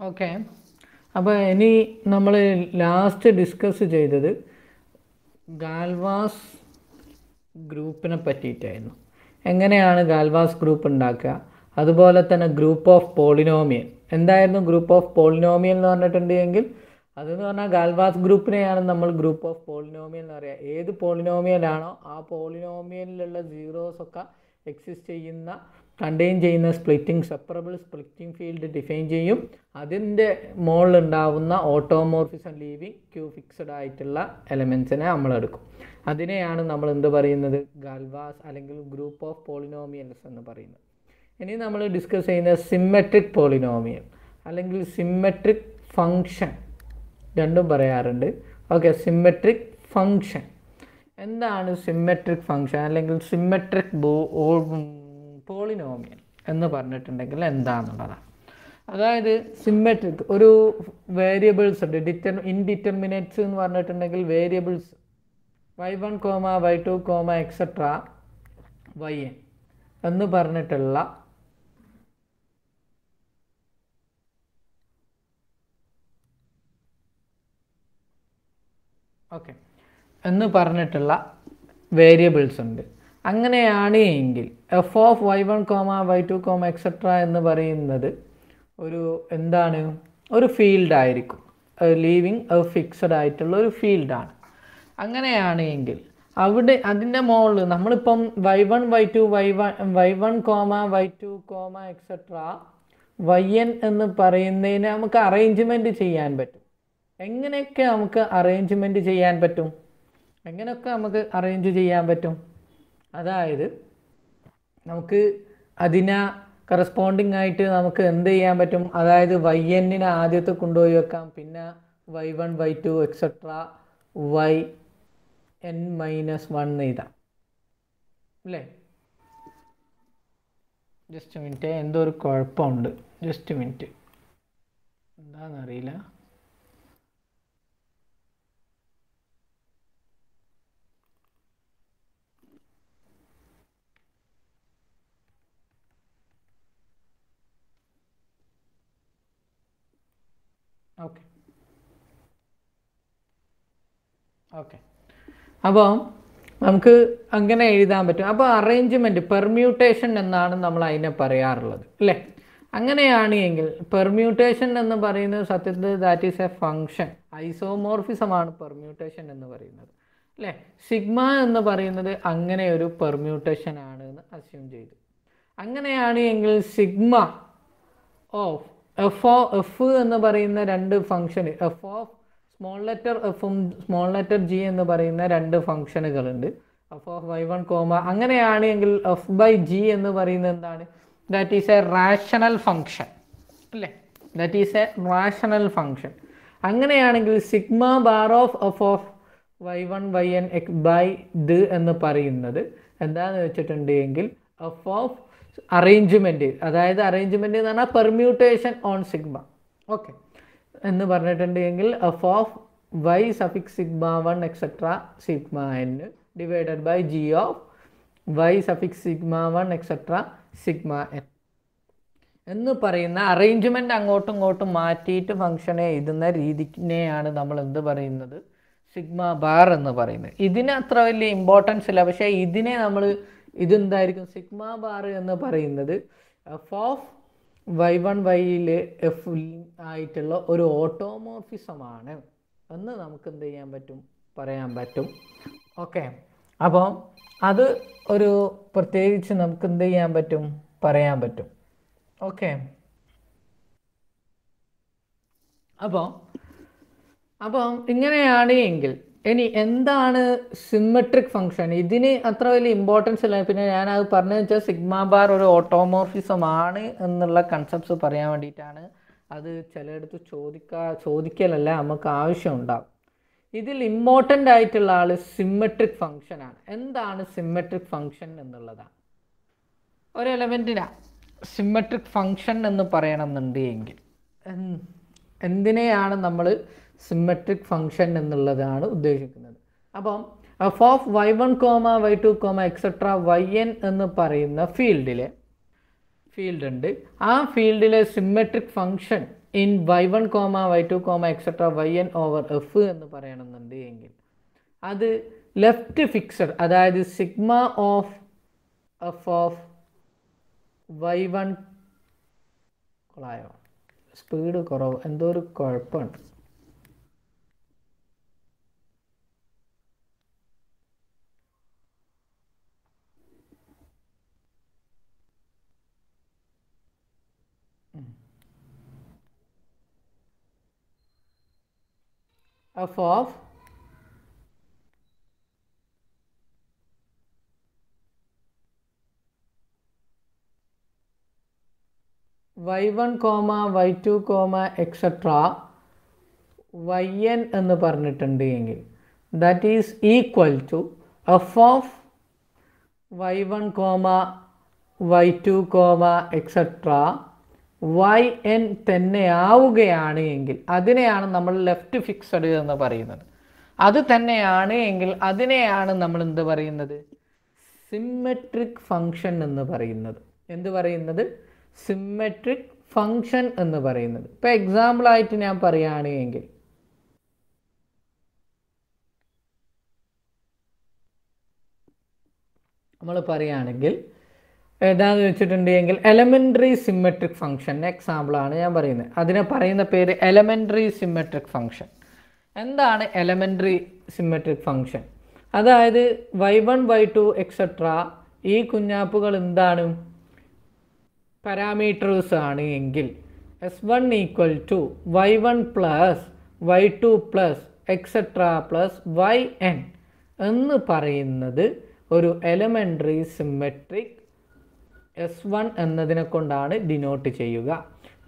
Okay, അപ്പോൾ ഇനി നമ്മൾ ലാസ്റ്റ് ഡിസ്കസ് ചെയ്തത് ഗാൽവാസ് ഗ്രൂപ്പിനെ പറ്റിയിട്ടായിരുന്നു. എങ്ങനെയാണ് ഗാൽവാസ് ഗ്രൂപ്പ് ഉണ്ടാക്കുക, അതുപോലെ തന്നെ ഗ്രൂപ്പ് ഓഫ് പോളിനോമിയൽ. എന്തായിരുന്നു ഗ്രൂപ്പ് ഓഫ് പോളിനോമിയൽ എന്ന് പറഞ്ഞിട്ടുണ്ടെങ്കിൽ അതെന്ന് പറഞ്ഞാൽ ഗാൽവാസ് ഗ്രൂപ്പിനെയാണ് നമ്മൾ ഗ്രൂപ്പ് ഓഫ് പോളിനോമിയൽ എന്ന് പറയുക. ഏത് പോളിനോമിയലാണോ ആ പോളിനോമിയലിലുള്ള സീറോസൊക്കെ എക്സിസ്റ്റ് ചെയ്യുന്ന കണ്ടെയ്ൻ ചെയ്യുന്ന സെപ്പറബിൾ സ്പ്ലിറ്റിംഗ് ഫീൽഡ് ഡിഫൈൻ ചെയ്യും. അതിൻ്റെ മുകളിലുണ്ടാവുന്ന ഓട്ടോമോർഫിസം ലീവിങ് ക്യൂ ഫിക്സഡ് ആയിട്ടുള്ള എലമെൻസിനെ നമ്മളെടുക്കും. അതിനെയാണ് നമ്മൾ എന്ത് പറയുന്നത്, ഗാൽവാസ് അല്ലെങ്കിൽ ഗ്രൂപ്പ് ഓഫ് പോളിനോമിയൽസ് എന്ന് പറയുന്നത്. ഇനി നമ്മൾ ഡിസ്കസ് ചെയ്യുന്ന സിമ്മെട്രിക് പോളിനോമിയൽ അല്ലെങ്കിൽ സിമ്മെട്രിക് ഫങ്ഷൻ, രണ്ടും പറയാറുണ്ട്. ഓക്കെ, സിമ്മെട്രിക് ഫങ്ഷൻ എന്താണ്? സിമ്മെട്രിക് ഫങ്ഷൻ അല്ലെങ്കിൽ സിമ്മെട്രിക് പോളിനോമിയൽ എന്ന് പറഞ്ഞിട്ടുണ്ടെങ്കിൽ എന്താണെന്നുള്ളതാണ്. അതായത് സിമ്മെട്രിക് ഒരു വേരിയബിൾസ് ഉണ്ട്, ഇൻഡിറ്റർമിനേറ്റ്സ് എന്ന് പറഞ്ഞിട്ടുണ്ടെങ്കിൽ variables y1, y2, etcetera yn എന്ന് പറഞ്ഞിട്ടുള്ള എന്ന് പറഞ്ഞിട്ടുള്ള വേരിയബിൾസ് ഉണ്ട്. അങ്ങനെയാണ് എങ്കിൽ F of y1, y2, etcetera എന്ന് പറയുന്നത് ഒരു എന്താണ്, ഒരു ഫീൽഡായിരിക്കും, ലീവിങ് ഫിക്സഡ് ആയിട്ടുള്ള ഒരു ഫീൽഡാണ്. അങ്ങനെയാണ് എങ്കിൽ അവിടെ അതിൻ്റെ മുകളിൽ നമ്മളിപ്പം y1, y2, y2, etcetera yn എന്ന് പറയുന്നതിന് നമുക്ക് അറേഞ്ച്മെൻറ്റ് ചെയ്യാൻ പറ്റും. എങ്ങനെയൊക്കെ നമുക്ക് അറേഞ്ച്മെൻറ്റ് ചെയ്യാൻ പറ്റും? എങ്ങനെയൊക്കെ നമുക്ക് അറേഞ്ച് ചെയ്യാൻ പറ്റും? അതായത് നമുക്ക് അതിനെ കറസ്പോണ്ടിങ് ആയിട്ട് നമുക്ക് എന്ത് ചെയ്യാൻ പറ്റും? അതായത് yn ആദ്യത്തെ കൊണ്ടുപോയി വെക്കാം, പിന്നെ y1, y2, എക്സെട്ര yn-1 എഴുതാം അല്ലേ? ജസ്റ്റ് മിനിറ്റ്, എന്തോ ഒരു കുഴപ്പമുണ്ട്, ജസ്റ്റ് മിനിറ്റ്, എന്താണെന്നറിയില്ല. ഓക്കെ, അപ്പോൾ നമുക്ക് അങ്ങനെ എഴുതാൻ പറ്റും. അപ്പോൾ അറേഞ്ച്മെൻറ്റ് പെർമ്യൂട്ടേഷൻ എന്നാണ് നമ്മൾ അതിനെ പറയാറുള്ളത് അല്ലേ? അങ്ങനെയാണ് എങ്കിൽ പെർമ്യൂട്ടേഷൻ എന്ന് പറയുന്നത് സത്യത്തിൽ ദാറ്റ് ഈസ് എ ഫങ്ഷൻ, ഐസോമോർഫിസമാണ് പെർമ്യൂട്ടേഷൻ എന്ന് പറയുന്നത് അല്ലേ? സിഗ്മ എന്ന് പറയുന്നത് അങ്ങനെ ഒരു പെർമ്യൂട്ടേഷൻ ആണ് എന്ന് അസ്യൂം ചെയ്തു. അങ്ങനെയാണ് എങ്കിൽ സിഗ്മ ഓഫ് എഫ് എന്ന് പറയുന്ന രണ്ട് function, F of small letter എഫും സ്മോൾ ലെറ്റർ ജി എന്ന് പറയുന്ന രണ്ട് ഫങ്ഷനുകളുണ്ട്, എഫ് ഓഫ് y1, അങ്ങനെയാണെങ്കിൽ എഫ് ബൈ ജി എന്ന് പറയുന്നത് എന്താണ്? That is a rational function അല്ലേ? That is a rational function. അങ്ങനെയാണെങ്കിൽ sigma bar of F of y1, yn by d എന്ന് പറയുന്നത് എന്താണെന്ന് വെച്ചിട്ടുണ്ടെങ്കിൽ എഫ് ഓഫ് അറേഞ്ച്മെൻറ്റ്, അതായത് അറേഞ്ച്മെൻറ്റ് എന്ന് പറഞ്ഞാൽ പെർമ്യൂട്ടേഷൻ ഓൺ സിഗ്മ. ഓക്കെ എന്ന് പറഞ്ഞിട്ടുണ്ടെങ്കിൽ F of y suffix sigma 1 etcetera sigma n divided by G of y suffix sigma 1 etcetera sigma n എന്ന് പറയുന്ന അറേഞ്ച്മെൻറ്റ് അങ്ങോട്ടും ഇങ്ങോട്ടും മാറ്റിയിട്ട് ഫംഗ്ഷനെ എഴുതുന്ന രീതിനെയാണ് നമ്മൾ എന്ത് പറയുന്നത്? സിഗ്മ ബാർ എന്ന് പറയുന്നത്. ഇതിന് അത്ര വലിയ ഇമ്പോർട്ടൻസ് ഇല്ല, പക്ഷേ ഇതിനെ നമ്മൾ ഇതെന്തായിരിക്കും? സിഗ്മ ബാർ എന്ന് പറയുന്നത് എഫ് ഓഫ് y1, yയിൽ എഫ് ആയിട്ടുള്ള ഒരു ഓട്ടോമോർഫിസമാണ് എന്ന് നമുക്ക് എന്ത് ചെയ്യാൻ പറ്റും? പറയാൻ പറ്റും. ഓക്കെ, അപ്പോൾ അത് ഒരു പ്രത്യേകിച്ച് നമുക്ക് എന്ത് ചെയ്യാൻ പറ്റും? പറയാൻ പറ്റും. ഓക്കെ, അപ്പോൾ ഇങ്ങനെയാണ് എങ്കിൽ ഇനി എന്താണ് സിമ്മെട്രിക് ഫങ്ഷൻ? ഇതിന് അത്ര വലിയ ഇമ്പോർട്ടൻസ് ഇല്ല. പിന്നെ ഞാനത് പറഞ്ഞതെന്ന് വെച്ചാൽ സിഗ്മ ബാർ ഒരു ഓട്ടോമോർഫിസം ആണ് എന്നുള്ള കൺസെപ്റ്റ്സ് പറയാൻ വേണ്ടിയിട്ടാണ്. അത് ചിലയിടത്ത് ചോദിക്കലല്ല, നമുക്ക് ആവശ്യമുണ്ടാകും. ഇതിൽ ഇമ്പോർട്ടൻ്റ് ആയിട്ടുള്ള ആൾ സിമ്മെട്രിക് ഫങ്ഷനാണ്. എന്താണ് സിമ്മെട്രിക് ഫങ്ഷൻ എന്നുള്ളതാണ്. ഒരു എലമെൻറ്റിനാണ് സിമ്മെട്രിക് ഫങ്ഷൻ എന്ന് പറയണമെന്നുണ്ടെങ്കിൽ എന്തിനെയാണ് നമ്മൾ സിമ്മെട്രിക് ഫങ്ഷൻ എന്നുള്ളതാണ് ഉദ്ദേശിക്കുന്നത്. അപ്പം F of y1, y2, etcetera yn എന്ന് പറയുന്ന ഫീൽഡിലെ ഫീൽഡ് ഉണ്ട്. ആ ഫീൽഡിലെ symmetric function in y1, y2, etcetera yn over F എന്ന് പറയണമെന്നുണ്ട് എങ്കിൽ അത് ലെഫ്റ്റ് ഫിക്സഡ്, അതായത് sigma of F of y1 കൊളായോ സ്പീഡ് കുറവ്, എന്തോ ഒരു കുഴപ്പമുണ്ട്. f of y1, y2, etcetera yn എന്ന് പറഞ്ഞിട്ടുണ്ട് എങ്കിൽ that is equal to F of y1, y2, etcetera yn തന്നെ ആവുകയാണ് എങ്കിൽ അതിനെയാണ് നമ്മൾ ലെഫ്റ്റ് ഫിക്സഡ് എന്ന് പറയുന്നത്. അത് തന്നെയാണ് എങ്കിൽ അതിനെയാണ് നമ്മൾ എന്ത് പറയുന്നത്? സിമെട്രിക് ഫംഗ്ഷൻ എന്ന് പറയുന്നത്. എന്ത് പറയുന്നത്? സിമെട്രിക് ഫംഗ്ഷൻ എന്ന് പറയുന്നത്. ഇപ്പോൾ എക്സാമ്പിളായിട്ട് ഞാൻ പറയുകയാണെങ്കിൽ നമ്മൾ പറയുകയാണെങ്കിൽ ഏതാണെന്ന് വെച്ചിട്ടുണ്ടെങ്കിൽ എലമെൻ്ററി സിമെട്രിക് ഫംഗ്ഷൻ എക്സാമ്പിളാണ് ഞാൻ പറയുന്നത്. അതിനെ പറയുന്ന പേര് എലമെൻ്ററി സിമെട്രിക് ഫംഗ്ഷൻ. എന്താണ് എലമെൻ്ററി സിമെട്രിക് ഫംഗ്ഷൻ? അതായത് y1, y2, എക്സെട്ര ഈ കുഞ്ഞാപ്പുകൾ എന്താണ്? പാരാമീറ്റേഴ്സ് ആണ് എങ്കിൽ s1 equal to y1 plus y2 plus etcetera plus yn എന്ന് പറയുന്നത് ഒരു എലമെൻ്ററി സിമെട്രിക് S1 എന്നതിനെ കൊണ്ടാണ് ഡിനോട്ട് ചെയ്യുക.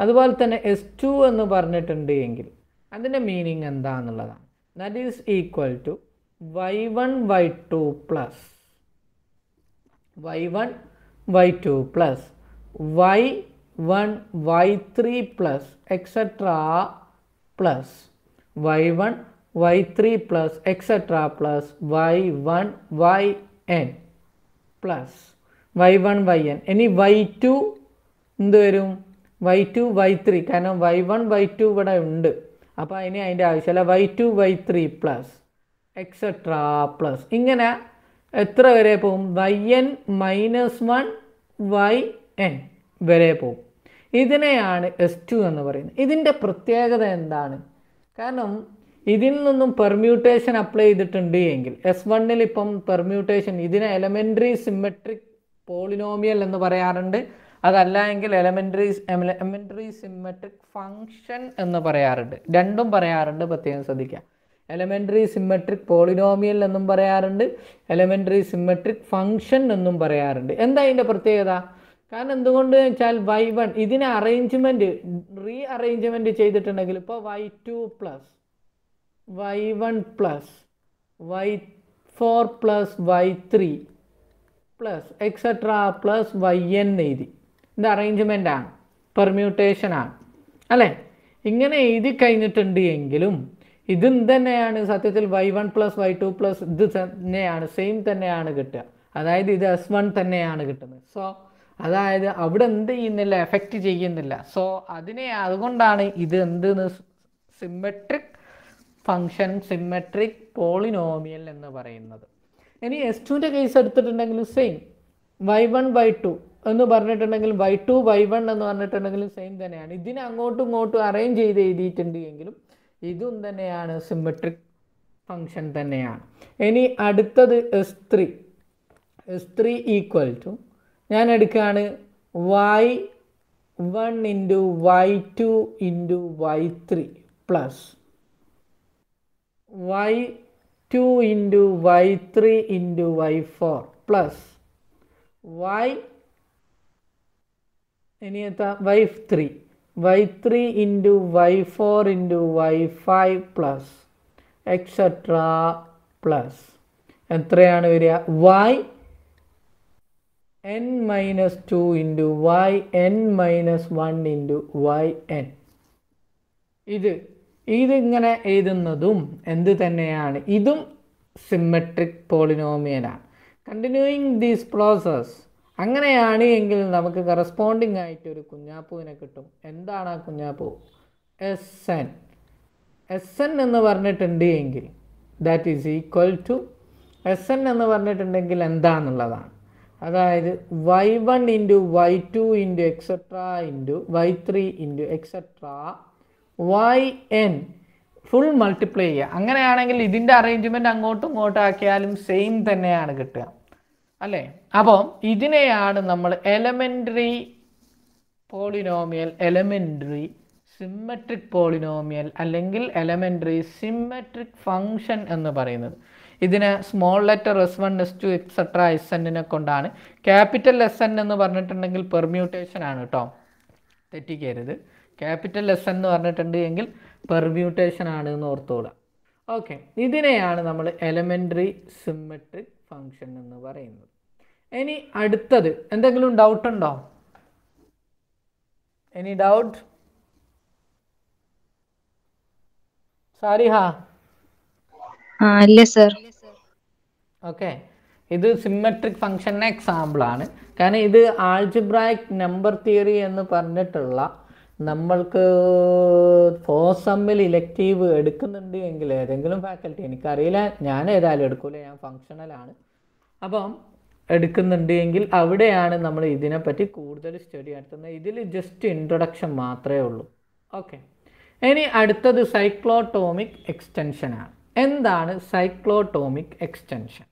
അതുപോലെ തന്നെ S2 എന്ന് പറഞ്ഞിട്ടുണ്ട് എങ്കിൽ അതിൻ്റെ മീനിങ് എന്താണെന്നുള്ളതാണ്. That is equal to y1, y2 plus y1, y2 plus y1, y3 plus etcetera plus y1, y3 plus etcetera plus y1, yn plus y1, yn. ഇനി y2 എന്ത് വരും? y2, y3, കാരണം y1, y2 ഇവിടെ ഉണ്ട്, അപ്പോൾ ഇനി അതിൻ്റെ ആവശ്യമില്ല. y2, y3 plus etcetera plus ഇങ്ങനെ എത്ര വരെ പോകും? yn -1 yn വരെ പോകും. ഇതിനെയാണ് S2 എന്ന് പറയുന്നത്. ഇതിൻ്റെ പ്രത്യേകത എന്താണ്? കാരണം ഇതിൽ നിന്നും പെർമ്യൂട്ടേഷൻ അപ്ലൈ ചെയ്തിട്ടുണ്ട് എങ്കിൽ S1-ൽ ഇപ്പം പെർമ്യൂട്ടേഷൻ ഇതിനെ എലമെൻ്ററി സിമെട്രിക് പോളിനോമിയൽ എന്ന് പറയാറുണ്ട്. അതല്ല എങ്കിൽ എലമെൻ്ററി സിമെട്രിക് ഫംഗ്ഷൻ എന്ന് പറയാറുണ്ട്. രണ്ടും പറയാറുണ്ട്, പ്രത്യേകം ശ്രദ്ധിക്കുക. എലമെൻ്ററി സിമെട്രിക് പോളിനോമിയൽ എന്നും പറയാറുണ്ട്, എലമെൻ്ററി സിമെട്രിക് ഫംഗ്ഷൻ എന്നും പറയാറുണ്ട്. എന്താ അതിൻ്റെ പ്രത്യേകത? കാരണം എന്തുകൊണ്ട് വെച്ചാൽ y1 ഇതിനെ റീ അറേഞ്ച്മെൻറ്റ് ചെയ്തിട്ടുണ്ടെങ്കിൽ ഇപ്പോൾ y2 plus y1 plus y4 plus y3 plus etcetera plus yn എഴുതി. ഇത് അറേഞ്ച്മെൻ്റാണ്, പെർമ്യൂട്ടേഷനാണ് അല്ലേ? ഇങ്ങനെ എഴുതി കഴിഞ്ഞിട്ടുണ്ട് എങ്കിലും ഇതും തന്നെയാണ് സത്യത്തിൽ y1 പ്ലസ് y2 പ്ലസ് ഇത് തന്നെയാണ്, സെയിം തന്നെയാണ് കിട്ടുക. അതായത് ഇത് S1 തന്നെയാണ് കിട്ടുന്നത്. സോ അതായത് അവിടെ എന്ത് ചെയ്യുന്നില്ല, എഫക്റ്റ് ചെയ്യുന്നില്ല. സോ അതുകൊണ്ടാണ് ഇത് എന്തെന്ന് സിമെട്രിക് ഫംഗ്ഷൻ, സിമെട്രിക് പോളിനോമിയൽ എന്ന് പറയുന്നത്. ഇനി S2-ൻ്റെ കേസ് എടുത്തിട്ടുണ്ടെങ്കിൽ സെയിം y1, y2 എന്ന് പറഞ്ഞിട്ടുണ്ടെങ്കിൽ y2, y1 എന്ന് പറഞ്ഞിട്ടുണ്ടെങ്കിലും സെയിം തന്നെയാണ്. ഇതിനെ അങ്ങോട്ടും ഇങ്ങോട്ടും അറേഞ്ച് ചെയ്ത് എഴുതിയിട്ടുണ്ട് എങ്കിലും ഇതും തന്നെയാണ് സിമെട്രിക് ഫംഗ്ഷൻ തന്നെയാണ്. ഇനി അടുത്തത് S3 ഈക്വൽ ടു ഞാൻ എടുക്കുകയാണ് y1 into y2 into y3 plus y2 into y3 into y4 plus y3 into y4 into y5 plus etcetera plus എത്രയാണ് വരിക? yn -2 into yn -1 into yn. ഇതിങ്ങനെ എഴുതുന്നതും എന്ത് തന്നെയാണ്? ഇതും സിമെട്രിക് പോളിനോമിയലാണ്. കണ്ടിന്യൂയിങ് ദീസ് പ്രോസസ് അങ്ങനെയാണ് എങ്കിൽ നമുക്ക് കറസ്പോണ്ടിങ് ആയിട്ട് ഒരു കുഞ്ഞാപ്പുവിനെ കിട്ടും. എന്താണ് ആ കുഞ്ഞാപ്പു? Sn. Sn എന്ന് പറഞ്ഞിട്ടുണ്ട് എങ്കിൽ that is equal to Sn എന്ന് പറഞ്ഞിട്ടുണ്ടെങ്കിൽ എന്താണെന്നുള്ളതാണ്. അതായത് y1 into y2 into etcetera into y3 into etcetera yn full multiply ചെയ്യുക. അങ്ങനെയാണെങ്കിൽ ഇതിൻ്റെ അറേഞ്ച്മെൻറ്റ് അങ്ങോട്ടും ഇങ്ങോട്ടും ആക്കിയാലും സെയിം തന്നെയാണ് കിട്ടുക അല്ലേ? അപ്പോൾ ഇതിനെയാണ് നമ്മൾ elementary polynomial, elementary symmetric polynomial അല്ലെങ്കിൽ എലമെൻ്ററി സിമ്മട്രിക് ഫങ്ഷൻ എന്ന് പറയുന്നത്. ഇതിന് small letter S1 S2 etcetera Sn കൊണ്ടാണ്. ക്യാപിറ്റൽ Sn എന്ന് പറഞ്ഞിട്ടുണ്ടെങ്കിൽ പെർമ്യൂട്ടേഷൻ ആണ് കേട്ടോ, തെറ്റിക്കരുത്. ക്യാപിറ്റൽ Sn എന്ന് പറഞ്ഞിട്ടുണ്ട് എങ്കിൽ പെർമ്യൂട്ടേഷൻ ആണ് എന്ന് ഓർത്തോളാം. ഓക്കെ, ഇതിനെയാണ് നമ്മൾ എലമെൻ്ററി സിമ്മട്രിക് ഫങ്ഷൻ എന്ന് പറയുന്നത്. ഇനി അടുത്തത് എന്തെങ്കിലും ഡൗട്ട് ഉണ്ടോ? Any doubt? സാരിഹ? ഇല്ല സർ. ഓക്കെ, ഇത് സിമ്മട്രിക് ഫങ്ഷൻ്റെ എക്സാമ്പിളാണ്. കാരണം ഇത് ആൾജിബ്രായിക് നമ്പർ തിയറി എന്ന് പറഞ്ഞിട്ടുള്ള നമ്മൾക്ക് ഫോസമ്മിൽ ഇലക്റ്റീവ് എടുക്കുന്നുണ്ട് എങ്കിൽ ഏതെങ്കിലും ഫാക്കൽറ്റി, എനിക്കറിയില്ല, ഞാൻ ഏതായാലും എടുക്കൂല, ഞാൻ ഫങ്ഷണലാണ്. അപ്പം എടുക്കുന്നുണ്ട് എങ്കിൽ അവിടെയാണ് നമ്മൾ ഇതിനെപ്പറ്റി കൂടുതൽ സ്റ്റഡി നടത്തുന്നത്. ഇതിൽ ജസ്റ്റ് ഇൻട്രൊഡക്ഷൻ മാത്രമേ ഉള്ളൂ. ഓക്കെ, ഇനി അടുത്തത് സൈക്ലോട്ടോമിക് എക്സ്റ്റൻഷനാണ്. എന്താണ് സൈക്ലോട്ടോമിക് എക്സ്റ്റൻഷൻ?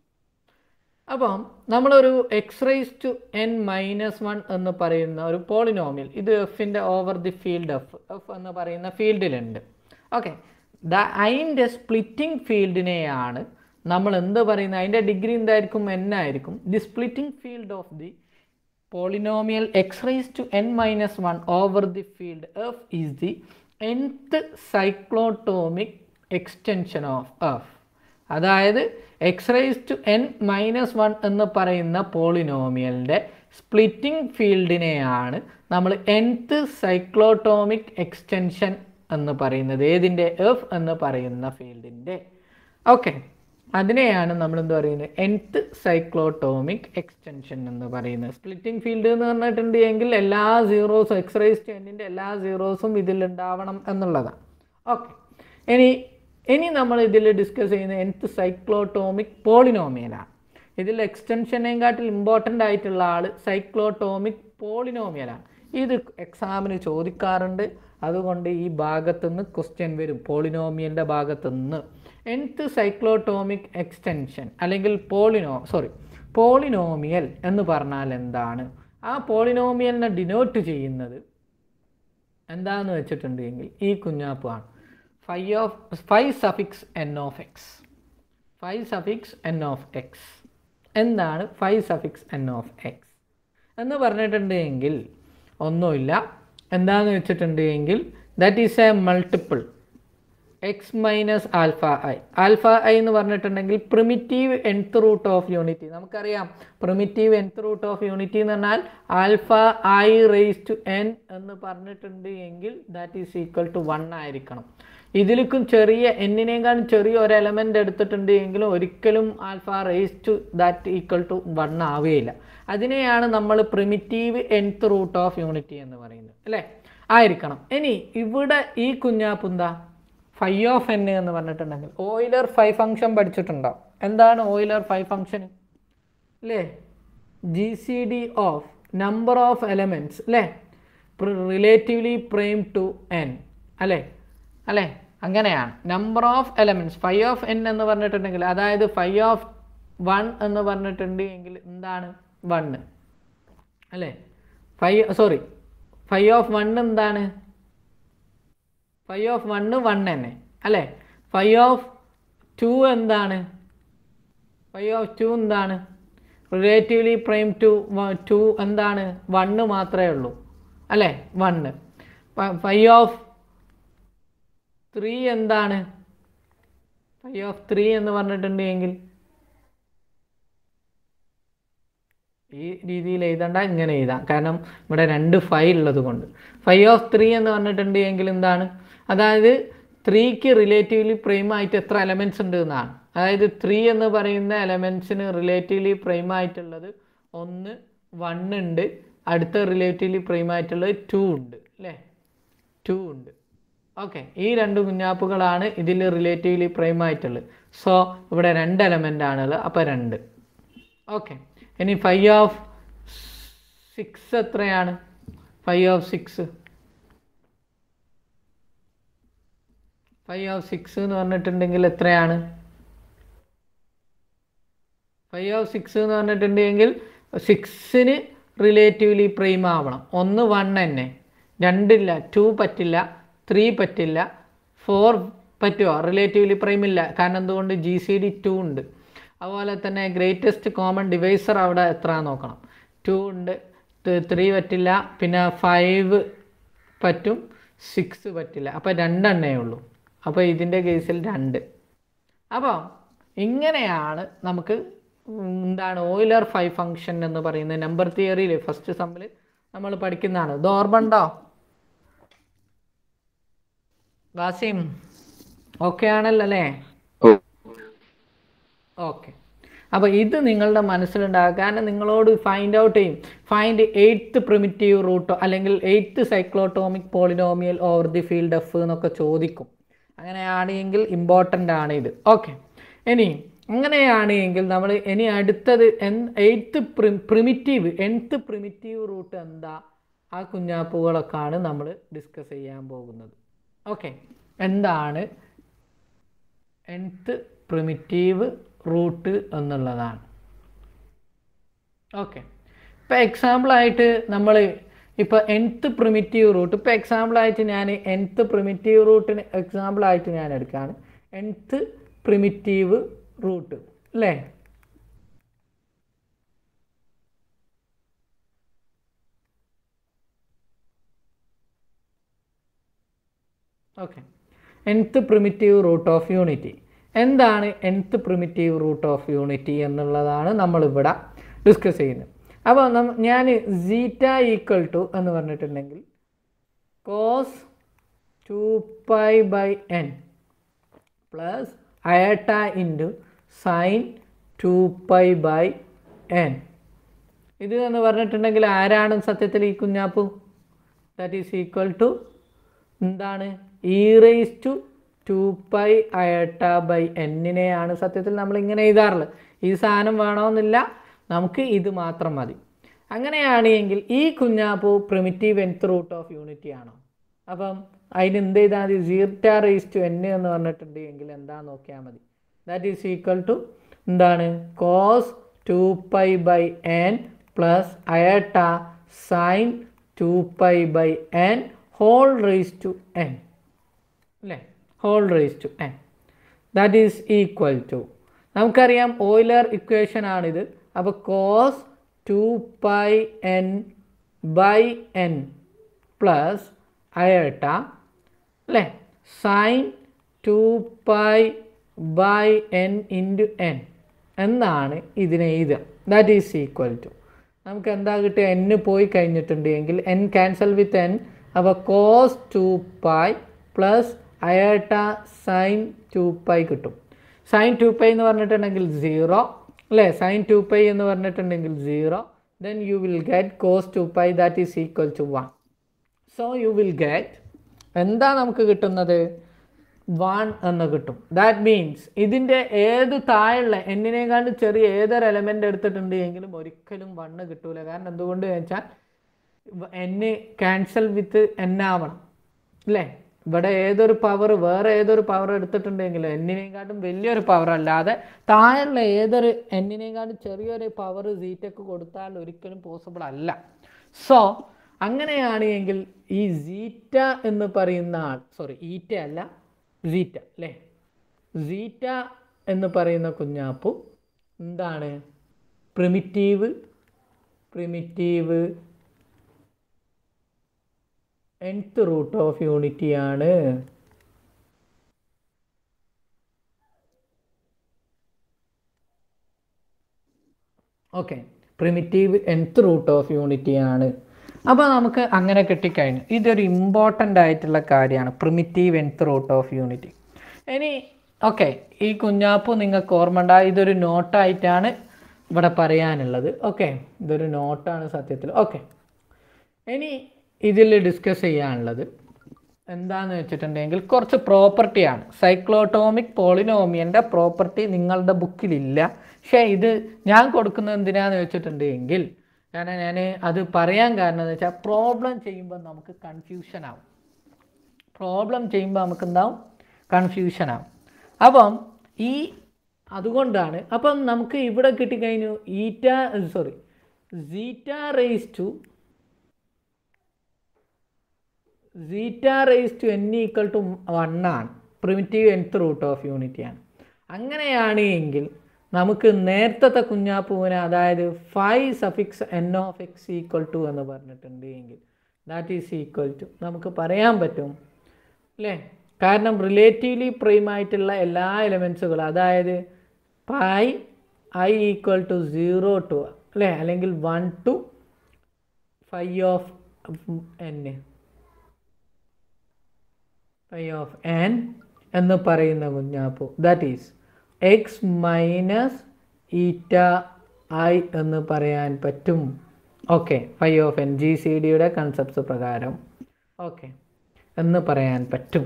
അപ്പം നമ്മളൊരു x⁻n−1 എന്ന് പറയുന്ന ഒരു പോളിനോമിയൽ, ഇത് എഫിൻ്റെ ഓവർ ദി ഫീൽഡ് എഫ് എന്ന് പറയുന്ന ഫീൽഡിലുണ്ട്. ഓക്കെ, അതിൻ്റെ സ്പ്ലിറ്റിംഗ് ഫീൽഡിനെയാണ് നമ്മൾ എന്ത് പറയുന്നത്? അതിൻ്റെ ഡിഗ്രി എന്തായിരിക്കും? n ആയിരിക്കും. The splitting field of the polynomial x⁻n−1 over the field F is the nth cyclotomic extension of F. അതായത് x⁻n−1 എന്ന് പറയുന്ന പോളിനോമിയലിൻ്റെ സ്പ്ലിറ്റിംഗ് ഫീൽഡിനെയാണ് നമ്മൾ nth സൈക്ലോട്ടോമിക് എക്സ്റ്റൻഷൻ എന്ന് പറയുന്നത്. ഏതിൻ്റെ? എഫ് എന്ന് പറയുന്ന ഫീൽഡിൻ്റെ. ഓക്കെ, അതിനെയാണ് നമ്മൾ എന്ത് പറയുന്നത്? nth സൈക്ലോട്ടോമിക് എക്സ്റ്റൻഷൻ എന്ന് പറയുന്നത്. സ്പ്ലിറ്റിംഗ് ഫീൽഡ് എന്ന് പറഞ്ഞിട്ടുണ്ട് എങ്കിൽ എല്ലാ സീറോസും x⁻n എല്ലാ സീറോസും ഇതിലുണ്ടാവണം എന്നുള്ളതാണ്. ഓക്കെ, ഇനി നമ്മൾ ഇതിൽ ഡിസ്കസ് ചെയ്യുന്ന nth സൈക്ലോട്ടോമിക് പോളിനോമിയലാണ്. ഇതിൽ എക്സ്റ്റൻഷനേക്കാട്ടിൽ ഇമ്പോർട്ടൻ്റ് ആയിട്ടുള്ള ആൾ സൈക്ലോട്ടോമിക് പോളിനോമിയലാണ്. ഇത് എക്സാമിന് ചോദിക്കാറുണ്ട്, അതുകൊണ്ട് ഈ ഭാഗത്തുനിന്ന് ക്വസ്റ്റ്യൻ വരും, പോളിനോമിയലിൻ്റെ ഭാഗത്തുനിന്ന്. nth സൈക്ലോട്ടോമിക് എക്സ്റ്റൻഷൻ അല്ലെങ്കിൽ പോളിനോമിയൽ എന്ന് പറഞ്ഞാൽ എന്താണ്? ആ പോളിനോമിയലിനെ ഡിനോട്ട് ചെയ്യുന്നത് എന്താണെന്ന് വെച്ചിട്ടുണ്ടെങ്കിൽ ഈ കുഞ്ഞാപ്പാണ് phi suffix n of x. phi suffix n of x. എന്താണ് phi suffix n of x എന്ന് പറഞ്ഞിട്ടുണ്ടെങ്കിൽ ഒന്നുമില്ല, എന്താണെന്ന് വെച്ചിട്ടുണ്ടെങ്കിൽ that is a multiple x minus alpha I. Alpha I എന്ന് പറഞ്ഞിട്ടുണ്ടെങ്കിൽ primitive nth root of unity. നമുക്കറിയാം primitive nth root of unity എന്ന് പറഞ്ഞാൽ alpha I raise to n എന്ന് പറഞ്ഞിട്ടുണ്ട് എങ്കിൽ ദാറ്റ് ഈസ് ഈക്വൽ ടു 1 ആയിരിക്കണം. ഇതിലേക്കും ചെറിയ എന്നിനേക്കാളും ചെറിയ ഒരു എലമെൻ്റ് എടുത്തിട്ടുണ്ട് എങ്കിലും ഒരിക്കലും alpha raise to that equal to 1 ആവുകയില്ല. അതിനെയാണ് നമ്മൾ primitive nth root of unity എന്ന് പറയുന്നത് അല്ലേ, ആയിരിക്കണം. ഇനി ഇവിടെ ഈ കുഞ്ഞാപ്പുന്താ phi of n എന്ന് പറഞ്ഞിട്ടുണ്ടെങ്കിൽ ഓയിലർ ഫൈ ഫംഗ്ഷൻ പഠിച്ചിട്ടുണ്ടോ? എന്താണ് ഓയിലർ ഫൈ ഫംഗ്ഷൻ അല്ലേ? GCD of number of elements അല്ലേ, റിലേറ്റീവ്ലി പ്രൈം ടു n അല്ലേ, അങ്ങനെയാണ് number of elements. phi of n എന്ന് പറഞ്ഞിട്ടുണ്ടെങ്കിൽ അതായത് phi of 1 എന്ന് പറഞ്ഞിട്ടുണ്ട് എങ്കിൽ എന്താണ് 1 അല്ലേ? phi of 1 എന്താണ്? phi of 1 1 തന്നെ അല്ലേ? phi of 2 എന്താണ്? phi of 2 എന്താണ്? റിലേറ്റീവ്ലി പ്രൈം ടു 2 എന്താണ്? 1 മാത്രമേ ഉള്ളൂ അല്ലേ, 1. phi of 3 എന്താണ്? phi of 3 എന്ന് പറഞ്ഞിട്ടുണ്ടെങ്കിൽ ഈ രീതിയിൽ എഴുതണ്ട, ഇങ്ങനെ എഴുതാം, കാരണം ഇവിടെ 2 phi ഉള്ളത് കൊണ്ട്. phi of 3 എന്ന് പറഞ്ഞിട്ടുണ്ടെങ്കിൽ എന്താണ്? അതായത് 3ക്ക് റിലേറ്റീവ്ലി പ്രൈം ആയിട്ട് എത്ര എലമെൻറ്റ്സ് ഉണ്ട് എന്നാണ്. അതായത് 3 എന്ന് പറയുന്ന എലമെൻറ്റ്സിന് റിലേറ്റീവ്ലി പ്രൈം ആയിട്ടുള്ളത് 1 1 ഉണ്ട്, അടുത്ത റിലേറ്റീവ്ലി പ്രൈം ആയിട്ടുള്ളത് 2 ഉണ്ട് അല്ലേ, 2 ഉണ്ട്. ഓക്കെ, ഈ 2 കുഞ്ഞാപ്പുകളാണ് ഇതിൽ റിലേറ്റീവ്ലി പ്രൈം ആയിട്ടുള്ളത്. സോ ഇവിടെ 2 എലമെൻ്റ് ആണുള്ളത്, അപ്പോൾ 2. ഓക്കെ, ഇനി 5 ഓഫ് 6 എത്രയാണ്? 5 ഓഫ് 6 എന്ന് പറഞ്ഞിട്ടുണ്ടെങ്കിൽ എത്രയാണ്? 5 ഓഫ് 6 എന്ന് പറഞ്ഞിട്ടുണ്ടെങ്കിൽ 6ന് റിലേറ്റീവ്ലി പ്രൈം ആവണം. 1 1 തന്നെ, 2 ഇല്ല, 2 പറ്റില്ല, 3 പറ്റില്ല, 4 പറ്റുമോ? റിലേറ്റീവ്ലി പ്രൈം ഇല്ല, കാരണം എന്തുകൊണ്ട്? GCD 2 ഉണ്ട്. അതുപോലെ തന്നെ ഗ്രേറ്റസ്റ്റ് കോമൺ ഡിവൈസർ അവിടെ എത്ര നോക്കണം. 2 ഉണ്ട്, 3 പറ്റില്ല, പിന്നെ 5 പറ്റും, 6 പറ്റില്ല, അപ്പോൾ 2 എണ്ണേ ഉള്ളൂ. അപ്പോൾ ഇതിൻ്റെ കേസിൽ 2. അപ്പോൾ ഇങ്ങനെയാണ് നമുക്ക് എന്താണ് ഓയിലർ 5 ഫംഗ്ഷൻ എന്ന് പറയുന്നത്. നമ്പർ തിയറിയിൽ ഫസ്റ്റ് സമ്മിൽ നമ്മൾ പഠിക്കുന്നതാണ്. ഇത് ഓർമ്മയുണ്ടോ വാസിം? ഓക്കെ ആണല്ലോ അല്ലേ? ഓക്കെ, അപ്പോൾ ഇത് നിങ്ങളുടെ മനസ്സിലുണ്ടാകുക. കാരണം നിങ്ങളോട് ഫൈൻഡ് ഔട്ട് ചെയ്യും, ഫൈൻഡ് 8th പ്രിമിറ്റീവ് റൂട്ടോ അല്ലെങ്കിൽ 8th cyclotomic polynomial over the field F എന്നൊക്കെ ചോദിക്കും. അങ്ങനെയാണെങ്കിൽ ഇമ്പോർട്ടൻ്റ് ആണ് ഇത്. ഓക്കെ, ഇനി അങ്ങനെയാണെങ്കിൽ നമ്മൾ ഇനി അടുത്തത് 8th primitive, 10th primitive root എന്താ, ആ കുഞ്ഞാപ്പുകളൊക്കെയാണ് നമ്മൾ ഡിസ്കസ് ചെയ്യാൻ പോകുന്നത്. ഓക്കെ, എന്താണ് 10th പ്രിമിറ്റീവ് റൂട്ട് എന്നുള്ളതാണ്. ഓക്കെ, ഇപ്പോൾ എക്സാമ്പിളായിട്ട് നമ്മൾ ഇപ്പോൾ 10th പ്രിമിറ്റീവ് റൂട്ട്, ഇപ്പോൾ എക്സാമ്പിളായിട്ട് ഞാൻ 10th പ്രിമിറ്റീവ് റൂട്ടിന് എക്സാമ്പിളായിട്ട് ഞാൻ എടുക്കുകയാണ്. 10th പ്രിമിറ്റീവ് റൂട്ട് അല്ലേ? Okay, nth primitive root of unity. എന്താണ് nth primitive root of unity എന്നുള്ളതാണ് നമ്മളിവിടെ ഡിസ്കസ് ചെയ്യുന്നത്. അപ്പോൾ ഞാൻ സീറ്റ ഈക്വൽ ടു എന്ന് പറഞ്ഞിട്ടുണ്ടെങ്കിൽ cos 2π/n plus iota into sine 2π/n. ഇത് എന്ന് പറഞ്ഞിട്ടുണ്ടെങ്കിൽ ആരാണ് സത്യത്തിൽ ഈ കുഞ്ഞാപ്പു? ദാറ്റ് ഈസ് ഈക്വൽ ടു എന്താണ്? e⁻²π∗n സത്യത്തിൽ നമ്മൾ ഇങ്ങനെ എഴുതാറുള്ളത്. ഈ സാധനം വേണമെന്നില്ല, നമുക്ക് ഇത് മാത്രം മതി. അങ്ങനെയാണെങ്കിൽ ഈ കുഞ്ഞാപ്പു primitive nth root of unity ആണോ? അപ്പം അതിന് എന്ത് ചെയ്താൽ മതി? e⁻n എന്ന് പറഞ്ഞിട്ടുണ്ടെങ്കിൽ എന്താ നോക്കിയാൽ മതി. ദാറ്റ് ഈസ് ഈക്വൽ ടു എന്താണ്? Cos 2π/n plus iota sine 2π/n whole raise to n അല്ലേ? Whole raise to n. That is equal to, നമുക്കറിയാം ഓയിലർ ഇക്വേഷൻ ആണിത്. അപ്പോൾ കോസ് 2πn/n പ്ലസ് അയട്ട അല്ലേ സൈൻ 2π/n ഇൻറ്റു n എന്നാണ് ഇതിനെ എഴുതുക. That is equal to, നമുക്ക് എന്താ കിട്ടുക? n പോയി കഴിഞ്ഞിട്ടുണ്ടെങ്കിൽ n ക്യാൻസൽ വിത്ത് n. അപ്പോൾ കോസ് 2π പ്ലസ് അയട്ട സൈൻ 2π കിട്ടും. സൈൻ 2π എന്ന് പറഞ്ഞിട്ടുണ്ടെങ്കിൽ 0 അല്ലേ? സൈൻ 2π എന്ന് പറഞ്ഞിട്ടുണ്ടെങ്കിൽ 0. Then you will get cos 2π that is equal to 1. So you will get എന്താ നമുക്ക് കിട്ടുന്നത്? 1 എന്ന് കിട്ടും. ദാറ്റ് മീൻസ് ഇതിൻ്റെ ഏത് താഴെയുള്ള എന്നിനേക്കാളും ചെറിയ ഏതൊരു എലമെൻ്റ് എടുത്തിട്ടുണ്ട് എങ്കിലും ഒരിക്കലും 1 കിട്ടൂല. കാരണം എന്തുകൊണ്ട് വെച്ചാൽ n ക്യാൻസൽ വിത്ത് n ആവണം അല്ലേ? ഇവിടെ ഏതൊരു പവർ വേറെ ഏതൊരു പവർ എടുത്തിട്ടുണ്ടെങ്കിൽ എന്നിനേക്കാട്ടും വലിയൊരു പവർ അല്ലാതെ താഴെയുള്ള ഏതൊരു എന്നിനേക്കാട്ടും ചെറിയൊരു പവർ സീറ്റക്ക് കൊടുത്താൽ ഒരിക്കലും പോസിബിൾ അല്ല. സോ അങ്ങനെയാണ് എങ്കിൽ ഈ സീറ്റ എന്ന് പറയുന്ന ആൾ, സോറി ഈറ്റ അല്ല സീറ്റ അല്ലേ, സീറ്റ എന്ന് പറയുന്ന കുഞ്ഞാപ്പു എന്താണ്? Primitive nth root of unity ആണ്. Okay, primitive nth root of unity ആണ്. അപ്പോൾ നമുക്ക് അങ്ങനെ കിട്ടിക്കഴിഞ്ഞു. ഇതൊരു ഇമ്പോർട്ടൻ്റ് ആയിട്ടുള്ള കാര്യമാണ്, primitive nth root of unity. ഇനി ഓക്കെ, ഈ കുഞ്ഞാപ്പു നിങ്ങൾക്ക് ഓർമ്മ ഉണ്ടാകും, ഇതൊരു നോട്ടായിട്ടാണ് ഇവിടെ പറയാനുള്ളത്. ഓക്കെ, ഇതൊരു നോട്ടാണ് സത്യത്തിൽ. ഓക്കെ, ഇനി ഇതിൽ ഡിസ്കസ് ചെയ്യാനുള്ളത് എന്താണെന്ന് വെച്ചിട്ടുണ്ടെങ്കിൽ കുറച്ച് പ്രോപ്പർട്ടിയാണ്. സൈക്ലോട്ടോമിക് പോളിനോമിയലിൻ്റെ പ്രോപ്പർട്ടി നിങ്ങളുടെ ബുക്കിലില്ല. പക്ഷേ ഇത് ഞാൻ കൊടുക്കുന്നത് എന്തിനാന്ന് വെച്ചിട്ടുണ്ടെങ്കിൽ, കാരണം ഞാൻ അത് പറയാൻ കാരണം എന്ന് വെച്ചാൽ പ്രോബ്ലം ചെയ്യുമ്പോൾ നമുക്ക് കൺഫ്യൂഷൻ ആവും. പ്രോബ്ലം ചെയ്യുമ്പോൾ നമുക്ക് എന്താവും? കൺഫ്യൂഷൻ ആവും. അപ്പം അതുകൊണ്ടാണ്. അപ്പം നമുക്ക് ഇവിടെ കിട്ടിക്കഴിഞ്ഞു zeta raised to n equal to 1 ആണ്. Primitive nth root of unity ആണ്. അങ്ങനെയാണ് എങ്കിൽ നമുക്ക് നേരത്തെ കുഞ്ഞാപ്പൂവിനെ, അതായത് phi suffix n of x equal to എന്ന് പറഞ്ഞിട്ടുണ്ട് എങ്കിൽ ദാറ്റ് ഈസ് ഈക്വൽ ടു നമുക്ക് പറയാൻ പറ്റും അല്ലേ? കാരണം റിലേറ്റീവ്ലി പ്രൈം ആയിട്ടുള്ള എല്ലാ എലമെൻസുകളും, അതായത് pi i equal to 0 to അല്ലേ, അല്ലെങ്കിൽ 1 ടു phi of n എന്ന് പറയുന്ന കുഞ്ഞാപ്പൂ that is X minus eta I എന്ന് പറയാൻ പറ്റും. ഓക്കെ, phi of n GCDയുടെ കൺസെപ്റ്റ്സ് പ്രകാരം ഓക്കെ എന്ന് പറയാൻ പറ്റും.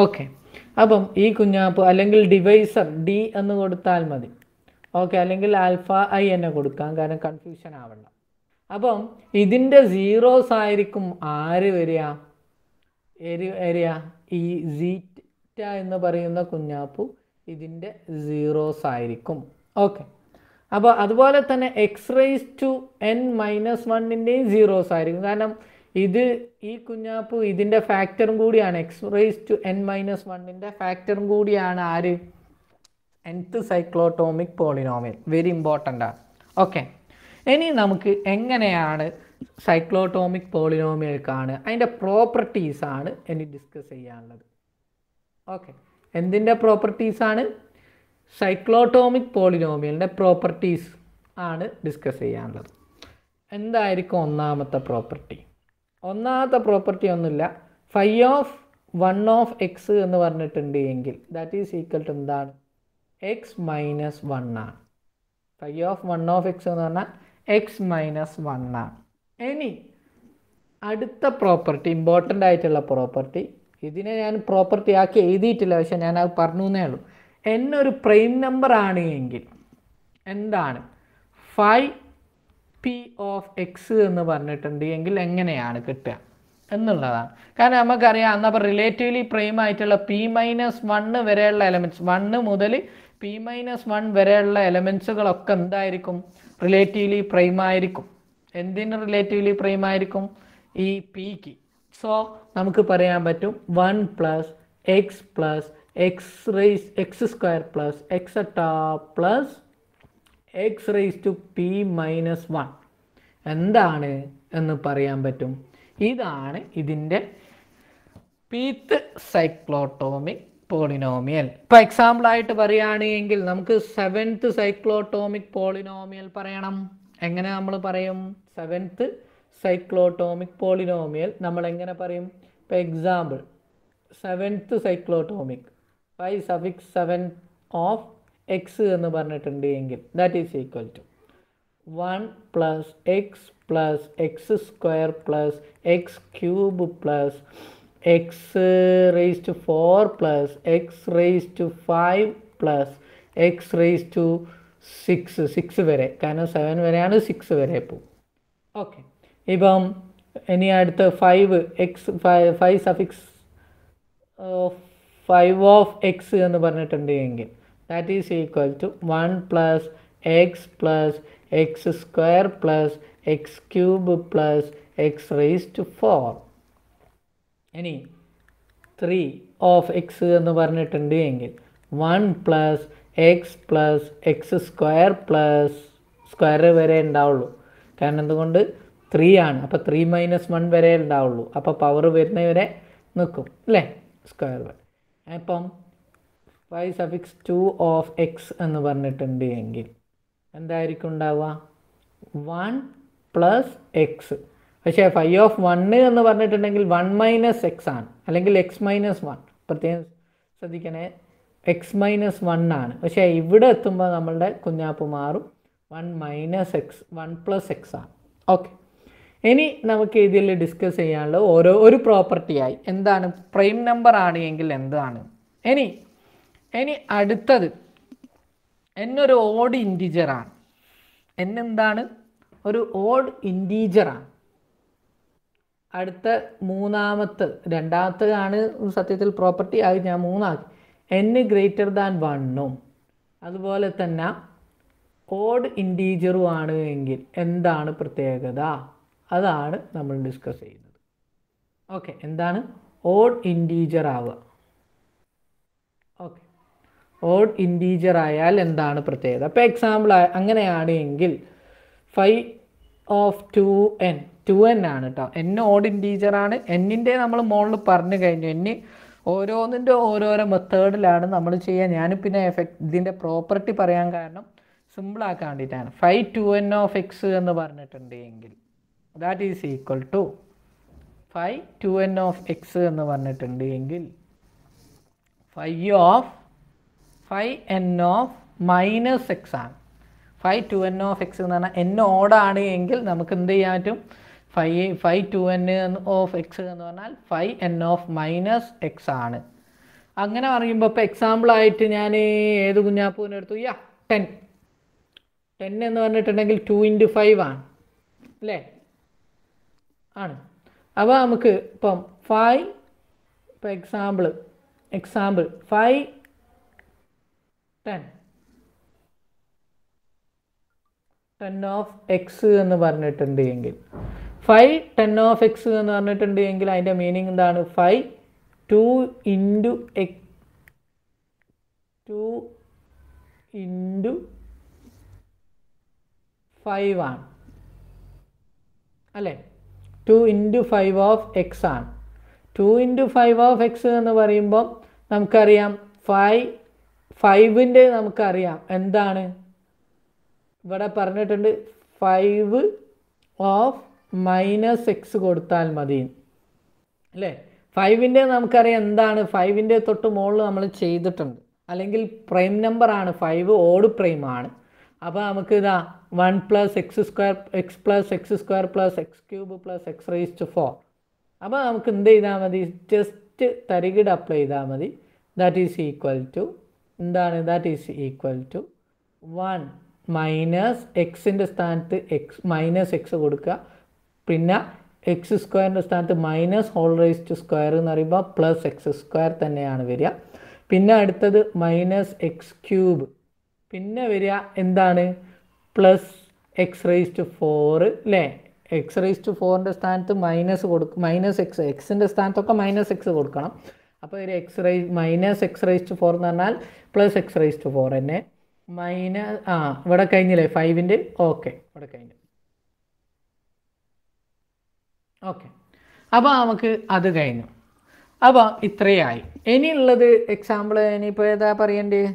ഓക്കെ, അപ്പം ഈ കുഞ്ഞാപ്പ് അല്ലെങ്കിൽ ഡിവൈസർ ഡി എന്ന് കൊടുത്താൽ മതി. ഓക്കെ, അല്ലെങ്കിൽ ആൽഫ ഐ എന്നെ കൊടുക്കാം, കാരണം കൺഫ്യൂഷൻ ആവണ്ട. അപ്പം ഇതിൻ്റെ സീറോസ് ആയിരിക്കും ആര് വരിക? ഈ സീറ്റ എന്ന് പറയുന്ന കുഞ്ഞാപ്പു ഇതിൻ്റെ സീറോസ് ആയിരിക്കും. ഓക്കെ, അപ്പോൾ അതുപോലെ തന്നെ X raise to n minus 1ൻ്റെയും സീറോസ് ആയിരിക്കും. കാരണം ഈ കുഞ്ഞാപ്പു ഇതിൻ്റെ ഫാക്ടറും കൂടിയാണ്. X raise to n minus 1ൻ്റെ ഫാക്ടറും കൂടിയാണ് ആര്? nth cyclotomic polynomial. Very important ആണ്. ഓക്കെ, ഇനി നമുക്ക് എങ്ങനെയാണ് സൈക്ലോട്ടോമിക് പോളിനോമിയൽ കാണുക, അതിൻ്റെ പ്രോപ്പർട്ടീസാണ് ഇനി ഡിസ്കസ് ചെയ്യാനുള്ളത്. ഓക്കെ, എന്തിൻ്റെ പ്രോപ്പർട്ടീസാണ്? സൈക്ലോട്ടോമിക് പോളിനോമിയലിൻ്റെ പ്രോപ്പർട്ടീസ് ആണ് ഡിസ്കസ് ചെയ്യാനുള്ളത്. എന്തായിരിക്കും ഒന്നാമത്തെ പ്രോപ്പർട്ടി? ഒന്നാമത്തെ പ്രോപ്പർട്ടി ഒന്നുമില്ല, phi of 1 of x എന്ന് പറഞ്ഞിട്ടുണ്ട് എങ്കിൽ ദാറ്റ് ഈസ് ഈക്വൽ ടു എന്താണ്? എക്സ് മൈനസ് 1 ആണ്. phi of 1 of x എന്ന് പറഞ്ഞാൽ എക്സ് മൈനസ് 1 ആണ്. ഇനി അടുത്ത പ്രോപ്പർട്ടി, ഇമ്പോർട്ടൻ്റ് ആയിട്ടുള്ള പ്രോപ്പർട്ടി, ഇതിനെ ഞാൻ പ്രോപ്പർട്ടി ആക്കി എഴുതിയിട്ടില്ല, പക്ഷെ ഞാൻ അത് പറഞ്ഞു എന്നേ ഉള്ളൂ. n ഒരു പ്രൈം നമ്പർ ആണ് എങ്കിൽ എന്താണ്? phi p of x എന്ന് പറഞ്ഞിട്ടുണ്ട് എങ്കിൽ എങ്ങനെയാണ് കിട്ടുക എന്നുള്ളതാണ്. കാരണം നമുക്കറിയാം, എന്നപ്പോൾ റിലേറ്റീവ്ലി പ്രൈം ആയിട്ടുള്ള p-1 വരെയുള്ള എലമെൻറ്റ്സ്, 1 മുതൽ p-1 വരെയുള്ള എലമെൻറ്റ്സുകളൊക്കെ എന്തായിരിക്കും? റിലേറ്റീവ്ലി പ്രൈം ആയിരിക്കും. എന്തിന് റിലേറ്റീവ്ലി പ്രൈം ആയിരിക്കും? ഈ പിക്ക്. സോ നമുക്ക് പറയാൻ പറ്റും 1 plus X plus X square plus etcetera plus X raise to p-1 എന്താണ് എന്ന് പറയാൻ പറ്റും. ഇതാണ് ഇതിൻ്റെ പീത്ത് സൈക്ലോട്ടോമിക് പോളിനോമിയൽ. ഇപ്പോൾ എക്സാമ്പിളായിട്ട് പറയുകയാണെങ്കിൽ നമുക്ക് 7th സൈക്ലോട്ടോമിക് പോളിനോമിയൽ പറയണം. എങ്ങനെ നമ്മൾ പറയും? 7th സൈക്ലോട്ടോമിക് പോളിനോമിയൽ നമ്മൾ എങ്ങനെ പറയും? ഇപ്പോൾ example 7th cyclotomic 5 suffix 7 of X എന്ന് പറഞ്ഞിട്ടുണ്ട് എങ്കിൽ that is equal to 1 plus X square plus X cube plus X raise to 4 plus X raise to 5 plus X raise to 6 വരെ, കാരണം 7 വരെയാണ്, 6 വരെ പോകും. ഓക്കെ, ഇപ്പം ഇനി അടുത്ത് 5 സഫിക്സ് 5 ഓഫ് എക്സ് എന്ന് പറഞ്ഞിട്ടുണ്ട് എങ്കിൽ that is equal to 1 plus X square plus X cube plus X raise to 4. ഇനി 3 ഓഫ് എക്സ് എന്ന് പറഞ്ഞിട്ടുണ്ട് എങ്കിൽ 1 plus X square plus square വരെ ഉണ്ടാവുള്ളൂ, കാരണം എന്തുകൊണ്ട് 3 ആണ്. അപ്പോൾ 3-1 വരെ ഉണ്ടാവുള്ളൂ. അപ്പോൾ പവർ വരുന്നവരെ നിൽക്കും അല്ലേ, സ്ക്വയർ വരെ. അപ്പം 5 സഫിക്സ് 2 ഓഫ് എക്സ് എന്ന് പറഞ്ഞിട്ടുണ്ട് എങ്കിൽ എന്തായിരിക്കും ഉണ്ടാവുക? 1 പ്ലസ് എക്സ്. പക്ഷേ 5 ഓഫ് 1 എന്ന് പറഞ്ഞിട്ടുണ്ടെങ്കിൽ 1 മൈനസ് എക്സ് ആണ്, അല്ലെങ്കിൽ എക്സ് മൈനസ് 1. പ്രത്യേകം ശ്രദ്ധിക്കണേ, എക്സ് മൈനസ് 1 ആണ്. പക്ഷേ ഇവിടെ എത്തുമ്പോൾ നമ്മളുടെ കുഞ്ഞാപ്പ് മാറും, 1 മൈനസ് എക്സ് 1 പ്ലസ് എക്സ് ആണ്. ഓക്കെ, ഇനി നമുക്ക് ഇതിൽ ഡിസ്കസ് ചെയ്യാനുള്ള ഒരു പ്രോപ്പർട്ടിയായി എന്താണ് പ്രൈം നമ്പർ ആണ് എങ്കിൽ എന്താണ്. ഇനി അടുത്തത് എന്നൊരു ഓഡ് ഇൻറ്റീജറാണ്. എന്താണ് ഒരു ഓഡ് ഇൻറ്റീജറാണ്. അടുത്ത രണ്ടാമത്തതാണ് സത്യത്തിൽ പ്രോപ്പർട്ടി, അത് ഞാൻ 3 ആക്കി. n ഗ്രേറ്റർ ദാൻ 1 അതുപോലെ തന്നെ ഓഡ് ഇൻറ്റീജറും ആണ് എങ്കിൽ എന്താണ് പ്രത്യേകത, അതാണ് നമ്മൾ ഡിസ്കസ് ചെയ്യുന്നത്. ഓക്കെ, എന്താണ് ഓഡ് ഇൻറ്റീജർ ആവുക. ഓക്കെ, ഓഡ് ഇൻറ്റീജർ ആയാൽ എന്താണ് പ്രത്യേകത. ഇപ്പോൾ എക്സാമ്പിൾ അങ്ങനെയാണ് എങ്കിൽ 5 ഓഫ് 2n ആണ് കേട്ടോ. n ഓഡ് ഇൻറ്റീജറാണ്. എന്നിൻ്റെ നമ്മൾ മുകളിൽ പറഞ്ഞു കഴിഞ്ഞു. ഓരോന്നിൻ്റെ ഓരോരോ മെത്തേഡിലാണ് നമ്മൾ ചെയ്യുക. ഞാൻ പിന്നെ ഇതിൻ്റെ പ്രോപ്പർട്ടി പറയാൻ കാരണം സിമ്പിളാക്കാൻ വേണ്ടിയിട്ടാണ്. 5 2n ഓഫ് എക്സ് എന്ന് പറഞ്ഞിട്ടുണ്ട് എങ്കിൽ that is equal to 5 2n of X എന്ന് പറഞ്ഞിട്ടുണ്ട് എങ്കിൽ 5n ഓഫ് മൈനസ് എക്സ് ആണ്. 5 2n ഓഫ് എക്സ് എന്ന് പറഞ്ഞാൽ n ഓടാണ് എങ്കിൽ നമുക്ക് എന്ത് ചെയ്യാൻ പറ്റും, 5 2n ഓഫ് എക്സ് എന്ന് പറഞ്ഞാൽ 5n ഓഫ് മൈനസ് എക്സ് ആണ്. അങ്ങനെ പറയുമ്പോൾ ഇപ്പോൾ എക്സാമ്പിളായിട്ട് ഞാൻ ഏത് കുഞ്ഞാപ്പൂവിനെ എടുത്തു, 10 എന്ന് പറഞ്ഞിട്ടുണ്ടെങ്കിൽ 2 × 5 ആണ് അല്ലേ, ആണ്. അപ്പോൾ നമുക്ക് ഇപ്പം 5 ഇപ്പോൾ എക്സാമ്പിൾ 5 10 ഓഫ് എക്സ് എന്ന് പറഞ്ഞിട്ടുണ്ട് എങ്കിൽ 5 10 ഓഫ് എക്സ് എന്ന് പറഞ്ഞിട്ടുണ്ട് എങ്കിൽ അതിൻ്റെ മീനിങ് എന്താണ്, 5 2 × 5 ആണ് അല്ലേ. 2 × 5 ഓഫ് എക്സ് ആണ്. 2 × 5 ഓഫ് എക്സ് എന്ന് പറയുമ്പോൾ നമുക്കറിയാം 5ൻ്റെ നമുക്കറിയാം എന്താണ് ഇവിടെ പറഞ്ഞിട്ടുണ്ട്, 5 ഓഫ് മൈനസ് എക്സ് കൊടുത്താൽ മതി അല്ലേ. 5ൻ്റെ നമുക്കറിയാം എന്താണ്, 5ൻ്റെ തൊട്ട് മുകളിൽ നമ്മൾ ചെയ്തിട്ടുണ്ട്. അല്ലെങ്കിൽ പ്രൈം നമ്പറാണ് 5, ഓഡ് പ്രൈം ആണ്. അപ്പോൾ നമുക്ക് ഇതാ 1 + x² x + x² + x³ + x⁴. അപ്പോൾ നമുക്ക് എന്ത് ചെയ്താൽ മതി, ജസ്റ്റ് തരികിട അപ്ലൈ ചെയ്താൽ മതി. ദാറ്റ് ഈസ് ഈക്വൽ ടു എന്താണ്, that is equal to 1 minus എക്സിൻ്റെ സ്ഥാനത്ത് മൈനസ് എക്സ് കൊടുക്കുക. പിന്നെ x² സ്ഥാനത്ത് -² എന്ന് പറയുമ്പോൾ +x² തന്നെയാണ് വരിക. പിന്നെ അടുത്തത് -x³ പിന്നെ വരിക എന്താണ് +x⁴ അല്ലേ. x⁴ സ്ഥാനത്ത് മൈനസ് കൊടുക്കും, എക്സിൻ്റെ സ്ഥാനത്തൊക്കെ -x കൊടുക്കണം. അപ്പോൾ ഒരു -x⁴ എന്ന് പറഞ്ഞാൽ +x⁴ തന്നെ ഇവിടെ കഴിഞ്ഞില്ലേ 5ൻ്റെ. ഓക്കെ, ഇവിടെ കഴിഞ്ഞു. ഓക്കെ, അപ്പോൾ നമുക്ക് അത് കഴിഞ്ഞു. അപ്പോൾ ഇത്രയായി. ഇനിയുള്ളത് എക്സാമ്പിൾ ഇനിയിപ്പോൾ ഏതാ പറയേണ്ടത്,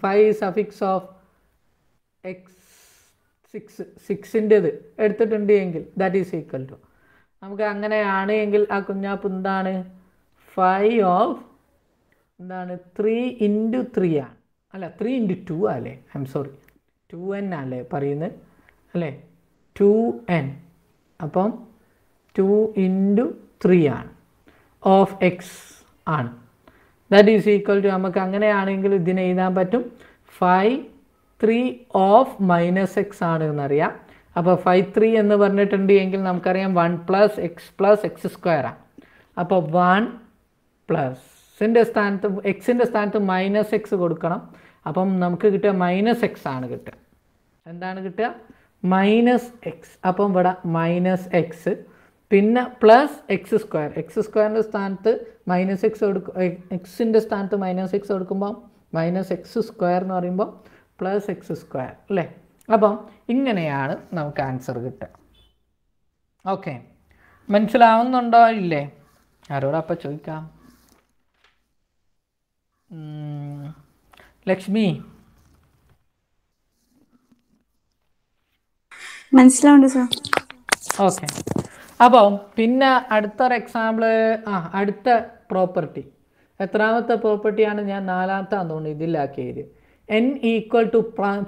5 സഫിക്സ് ഓഫ് x6ൻ്റെത് എടുത്തിട്ടുണ്ട് എങ്കിൽ ദാറ്റ് ഈസ് ഈക്വൽ ടു നമുക്ക് അങ്ങനെയാണ് എങ്കിൽ ആ കുഞ്ഞാപ്പ് എന്താണ് 5 ഓഫ് എന്താണ് 3 × 3 ആണ് അല്ല 3 × 2 അല്ലേ, ഐ എം സോറി 2n അല്ലേ പറയുന്നത് അല്ലേ, 2n. അപ്പം 2 × 3 ആണ് ഓഫ് എക്സ് ആണ്. ദാറ്റ് ഈസ് ഈക്വൽ ടു നമുക്ക് അങ്ങനെയാണെങ്കിൽ ഇതിനെ എഴുതാൻ പറ്റും 5 3 ഓഫ് -x ആണ് എന്നറിയാം. അപ്പോൾ 5 3 എന്ന് പറഞ്ഞിട്ടുണ്ട് എങ്കിൽ നമുക്കറിയാം 1 + x + x² ആണ്. അപ്പോൾ 1 +ൻ്റെ സ്ഥാനത്ത് എക്സിൻ്റെ സ്ഥാനത്ത് -x കൊടുക്കണം. അപ്പം നമുക്ക് കിട്ടുക -x ആണ് കിട്ടുക. എന്താണ് കിട്ടുക -x. അപ്പം ഇവിടെ -x പിന്നെ +x². x²ൻ്റെ സ്ഥാനത്ത് -x കൊടുക്കും, എക്സിൻ്റെ സ്ഥാനത്ത് -x കൊടുക്കുമ്പോൾ -x² എന്ന് പറയുമ്പോൾ +x² അല്ലേ. അപ്പം ഇങ്ങനെയാണ് നമുക്ക് ആൻസർ കിട്ടുക. ഓക്കെ, മനസ്സിലാവുന്നുണ്ടോ ഇല്ലേ? ആരോടാ അപ്പം ചോദിക്കാം? ലക്ഷ്മി മനസ്സിലാവുണ്ട് സാർ. ഓക്കെ, അപ്പോൾ പിന്നെ അടുത്തൊരു എക്സാമ്പിൾ അടുത്ത പ്രോപ്പർട്ടി എത്രാമത്തെ പ്രോപ്പർട്ടിയാണ്? ഞാൻ 4ാമത്തെ തോന്നുന്നു ഇതിലാക്കിയത്. n equal to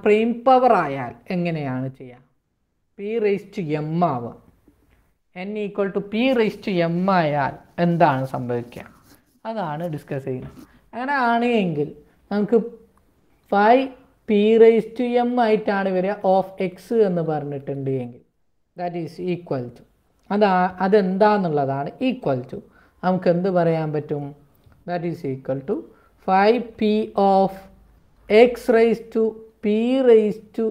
prime power ആയാൽ എങ്ങനെയാണ് ചെയ്യുക? പി റേസ് ടു എം ആവുക. n equal to P raise to M ആയാൽ എന്താണ് സംഭവിക്കുക? അതാണ് ഡിസ്കസ് ചെയ്യുന്നത്. അങ്ങനെ ആണ് എങ്കിൽ നമുക്ക് 5p റേസ് ടു എം ആയിട്ടാണ് വരിക ഓഫ് എക്സ് എന്ന് പറഞ്ഞിട്ടുണ്ട് എങ്കിൽ ദാറ്റ് ഈസ് ഈക്വൽ ടു അതെന്താന്നുള്ളതാണ് ഈക്വൽ ടു നമുക്ക് എന്ത് പറയാൻ പറ്റും? That is equal to 5p of x raise to P raise to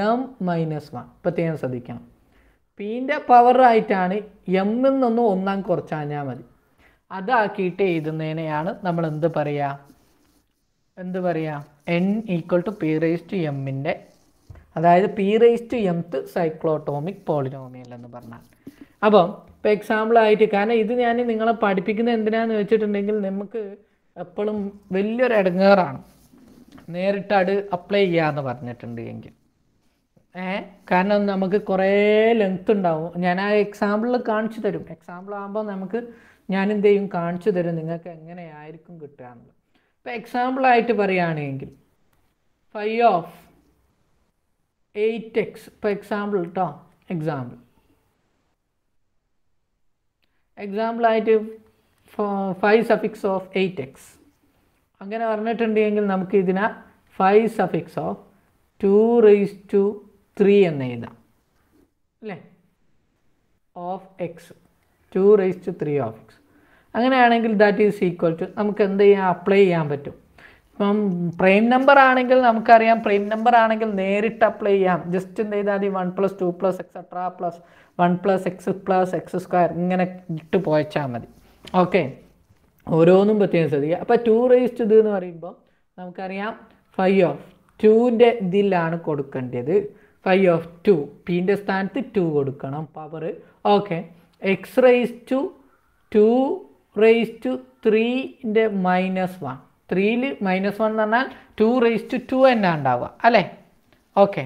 m minus 1. പ്രത്യേകം ശ്രദ്ധിക്കണം, പീൻ്റെ പവറായിട്ടാണ് എമ്മിൽ നിന്നും ഒന്നാം കുറച്ചാൽ മതി. അതാക്കിയിട്ട് എഴുതുന്നതിനെയാണ് നമ്മൾ എന്ത് പറയുക? n equal to P raise to എമ്മിൻ്റെ, അതായത് p raise to mth cyclotomic polynomial എന്ന് പറഞ്ഞാൽ. അപ്പം ഇപ്പോൾ എക്സാമ്പിളായിട്ട്, കാരണം ഇത് ഞാൻ നിങ്ങളെ പഠിപ്പിക്കുന്നത് എന്തിനാന്ന് വെച്ചിട്ടുണ്ടെങ്കിൽ നമുക്ക് എപ്പോഴും വലിയൊരു ഇടങ്ങേറാണ് നേരിട്ട് അത് അപ്ലൈ ചെയ്യാമെന്ന് പറഞ്ഞിട്ടുണ്ട് എങ്കിൽ. കാരണം നമുക്ക് കുറേ ലെങ്ത് ഉണ്ടാവും. ഞാൻ ആ എക്സാമ്പിളിൽ കാണിച്ചു തരും. എക്സാമ്പിൾ ആകുമ്പോൾ നമുക്ക് ഞാൻ എന്ത് ചെയ്യും, കാണിച്ചു തരും നിങ്ങൾക്ക് എങ്ങനെയായിരിക്കും കിട്ടുക എന്നുള്ളത്. ഇപ്പോൾ എക്സാമ്പിളായിട്ട് പറയുകയാണെങ്കിൽ 5 ഓഫ് 8x, ഇപ്പോൾ എക്സാമ്പിൾ കേട്ടോ, എക്സാമ്പിളായിട്ട് 5 സഫിക്സ് ഓഫ് 8x അങ്ങനെ പറഞ്ഞിട്ടുണ്ടെങ്കിൽ നമുക്ക് ഇതിനെ 5 സഫിക്സ് ഓഫ് 2 റേസ് ടു 3 എന്ന് എഴുതാം അല്ലേ, of X 2 raise to 3 of X. അങ്ങനെയാണെങ്കിൽ ദാറ്റ് ഈസ് ഈക്വൽ ടു നമുക്ക് എന്ത് ചെയ്യാം, അപ്ലൈ ചെയ്യാൻ പറ്റും. ഇപ്പം പ്രൈം നമ്പർ ആണെങ്കിൽ നമുക്കറിയാം, പ്രൈം നമ്പർ ആണെങ്കിൽ നേരിട്ട് അപ്ലൈ ചെയ്യാം. ജസ്റ്റ് എന്ത് ചെയ്താൽ മതി, 1 + 2 + എക്സെട്രാ പ്ലസ് 1 + x + x² ഇങ്ങനെ ഇട്ട് പോയച്ചാൽ മതി. ഓക്കെ, ഓരോന്നും പ്രത്യേകം ശ്രദ്ധിക്കുക. അപ്പോൾ 2 റേസ് ടു എന്ന് പറയുമ്പോൾ നമുക്കറിയാം 5 ഓഫ് 2ൻ്റെ ഇതിലാണ് കൊടുക്കേണ്ടത്. 5 ഓഫ് 2 പീൻ്റെ സ്ഥാനത്ത് 2 കൊടുക്കണം power. Okay, x raise to 2 raise to 3ൻ്റെ -1. 3ൽ -1 എന്ന് പറഞ്ഞാൽ 2 റേസ് ടു 2 തന്നെ ഉണ്ടാവുക അല്ലേ. Okay,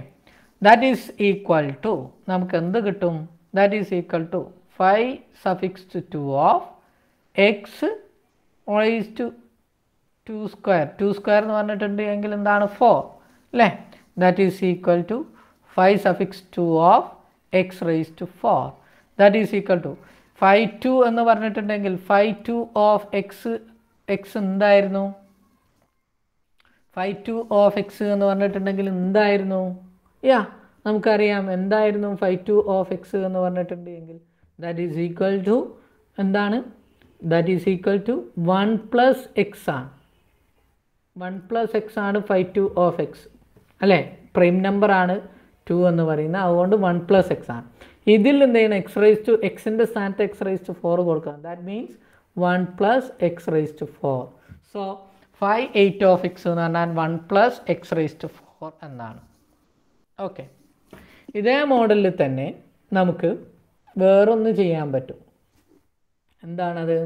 that is equal to നമുക്ക് എന്ത് കിട്ടും? That is equal to 5 suffix to 2 of x raise to 2² എന്ന് പറഞ്ഞിട്ടുണ്ടെങ്കിൽ എന്താണ് 4 അല്ലേ. That is equal to 5 suffix 2 of x raise to 4. That is equal to 5 എന്ന് പറഞ്ഞിട്ടുണ്ടെങ്കിൽ 5 ഓഫ് എക്സ് എന്തായിരുന്നു? 5 ഓഫ് എക്സ് എന്ന് പറഞ്ഞിട്ടുണ്ടെങ്കിൽ എന്തായിരുന്നു? നമുക്കറിയാം എന്തായിരുന്നു 5 ഓഫ് എക്സ് എന്ന് പറഞ്ഞിട്ടുണ്ടെങ്കിൽ ദാറ്റ് ഈസ് ഈക്വൽ ടു എന്താണ്? That is equal to 1 + x ആണ്. 1 + x ആണ് 5 ഓഫ് എക്സ് അല്ലേ. പ്രൈം നമ്പറാണ് 2 എന്ന് പറയുന്നത്, അതുകൊണ്ട് 1 + x ആണ്. ഇതിൽ എന്ത് ചെയ്യണം? എക്സ് റേസ് ടു എക്സിൻ്റെ സ്ഥാനത്ത് എക്സ് റേസ് ടു 4 കൊടുക്കണം. That means 1 + x raise to 4. So 5 8 of X എന്ന് പറഞ്ഞാൽ 1 + x റേസ് ടു 4 എന്നാണ്. ഓക്കെ, ഇതേ മോഡലിൽ തന്നെ നമുക്ക് വേറൊന്ന് ചെയ്യാൻ പറ്റും. എന്താണത്?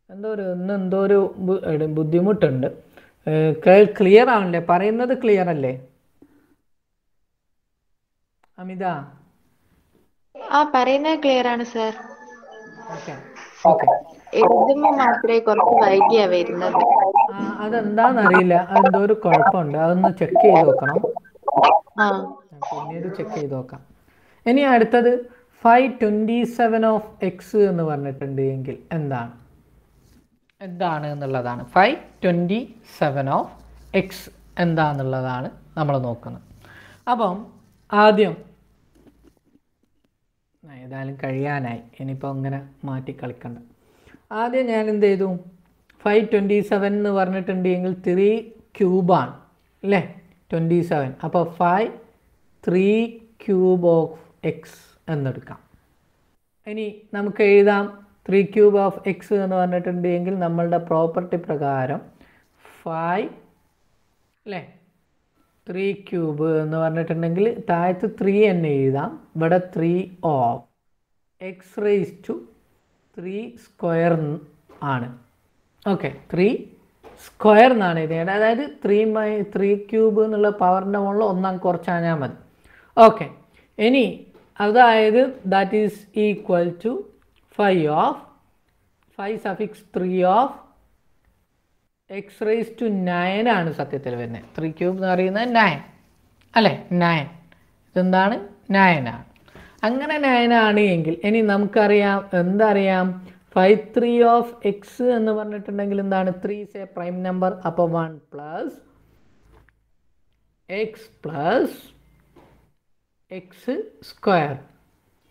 എന്തോ ഒരു ബുദ്ധിമുട്ടുണ്ട്. ക്ലിയർ ആവണല്ലേ? പറയുന്നത് ക്ലിയർ അല്ലേ അമിത? പറയുന്നത് ക്ലിയർ ആണ് സർ. ഓക്കെ ഓക്കെ, എഴുതുമ്പോൾ മാത്രമേ കുറച്ച് വൈകിയാ വരുന്നത്. അതെന്താണെന്നറിയില്ല, എന്തോ ഒരു കുഴപ്പമുണ്ട്. അതൊന്ന് ചെക്ക് ചെയ്ത് നോക്കണം. പിന്നീട് ചെക്ക് ചെയ്ത് നോക്കാം. ഇനി അടുത്തത് 527 ഓഫ് എക്സ് എന്ന് പറഞ്ഞിട്ടുണ്ട് എങ്കിൽ എന്താണ് എന്നുള്ളതാണ്. 527 ഓഫ് എക്സ് എന്താണെന്നുള്ളതാണ് നമ്മൾ നോക്കുന്നത്. അപ്പം ആദ്യം ഏതായാലും കഴിയാനായി, ഇനിയിപ്പോൾ അങ്ങനെ മാറ്റി കളിക്കണ്ട. ആദ്യം ഞാൻ എന്ത് ചെയ്തു? 527 എന്ന് പറഞ്ഞിട്ടുണ്ടെങ്കിൽ 3 ക്യൂബാണ് അല്ലേ, 27. അപ്പോൾ 5 3 ക്യൂബ് ഓഫ് എക്സ് എന്നെടുക്കാം. ഇനി നമുക്ക് എഴുതാം 3 ക്യൂബ് ഓഫ് എക്സ് എന്ന് പറഞ്ഞിട്ടുണ്ടെങ്കിൽ നമ്മളുടെ പ്രോപ്പർട്ടി പ്രകാരം 5 അല്ലേ, 3 ക്യൂബ് എന്ന് പറഞ്ഞിട്ടുണ്ടെങ്കിൽ താഴത്ത് 3 തന്നെ എഴുതാം. ഇവിടെ 3 ഓഫ് എക്സ് റേസ് ടു 3² ആണ്. ഓക്കെ, 3² എന്നാണ് എഴുതേണ്ടത്. അതായത് 3 ക്യൂബ് എന്നുള്ള പവറിൻ്റെ മുകളിൽ ഒന്നാം കുറച്ചാൽ മതി. ഓക്കെ, ഇനി അതായത് that is equal to 5 of 5 suffix 3 of x raise to 9 ആണ് സത്യത്തിൽ വരുന്നത്. 3 ക്യൂബ് എന്ന് പറയുന്നത് 9 അല്ലേ, 9. ഇതെന്താണ്, 9 ആണ്. അങ്ങനെ 9 ആണ് എങ്കിൽ ഇനി നമുക്കറിയാം എന്തറിയാം, 53 ഓഫ് എക്സ് എന്ന് പറഞ്ഞിട്ടുണ്ടെങ്കിൽ എന്താണ്, 3 is a പ്രൈം നമ്പർ. അപ്പോൾ 1 പ്ലസ് എക്സ് സ്ക്വയർ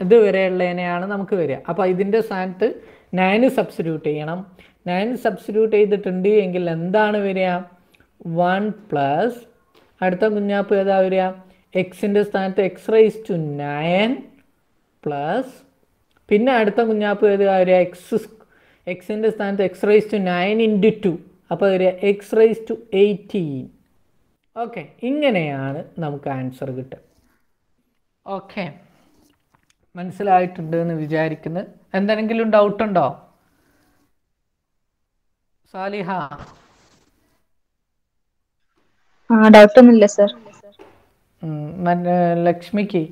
ഇതുവരെയുള്ളതിനെയാണ് നമുക്ക് വരിക. അപ്പോൾ ഇതിൻ്റെ സ്ഥാനത്ത് 9 സബ്സ്റ്റിറ്റ്യൂട്ട് ചെയ്യണം. 9 സബ്സ്റ്റിറ്റ്യൂട്ട് ചെയ്തിട്ടുണ്ട് എങ്കിൽ എന്താണ് വരിക, 1 പ്ലസ് അടുത്ത കുഞ്ഞാപ്പ് ഏതാ വരിക, എക്സിൻ്റെ സ്ഥാനത്ത് എക്സ് റേസ് ടു 9 പ്ലസ് പിന്നെ അടുത്ത കുഞ്ഞാപ്പ് ഏതാ വരിക, എക്സിൻ്റെ സ്ഥാനത്ത് എക്സ് റേസ് ടു 9 ഇൻറ്റു 2, അപ്പോൾ വരിക എക്സ് റേസ് ടു 18. ഓക്കെ, ഇങ്ങനെയാണ് നമുക്ക് ആൻസർ കിട്ടുക. ഓക്കെ, മനസ്സിലായിട്ടുണ്ട് എന്ന് വിചാരിക്കുന്നു. എന്തെങ്കിലും ഡൗട്ട് ഉണ്ടോ സാലിഹ? ഡൗട്ടൊന്നുമില്ല സർ. ലക്ഷ്മിക്ക്